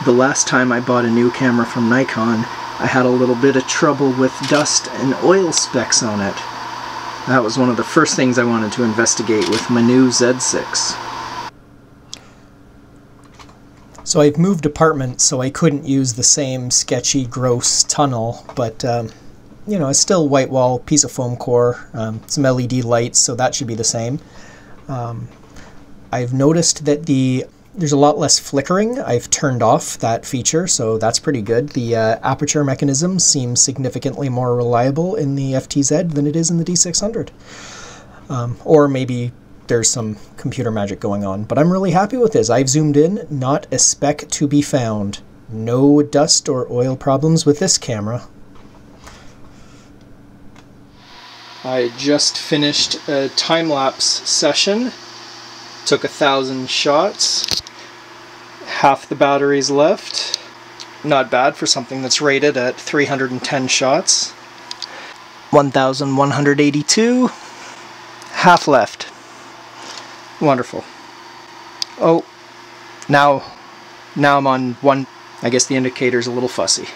The last time I bought a new camera from Nikon, I had a little bit of trouble with dust and oil specks on it. That was one of the first things I wanted to investigate with my new Z6. So I've moved apartments, so I couldn't use the same sketchy, gross tunnel, but you know, it's still white wall, piece of foam core, some LED lights, so that should be the same. I've noticed that there's a lot less flickering. I've turned off that feature, so that's pretty good. The aperture mechanism seems significantly more reliable in the FTZ than it is in the D600. Or maybe there's some computer magic going on, but I'm really happy with this. I've zoomed in, not a speck to be found. No dust or oil problems with this camera. I just finished a time-lapse session. Took 1,000 shots. Half the battery's left. Not bad for something that's rated at 310 shots. 1,182. Half left. Wonderful. Oh, now I'm on one. I guess the indicator's a little fussy.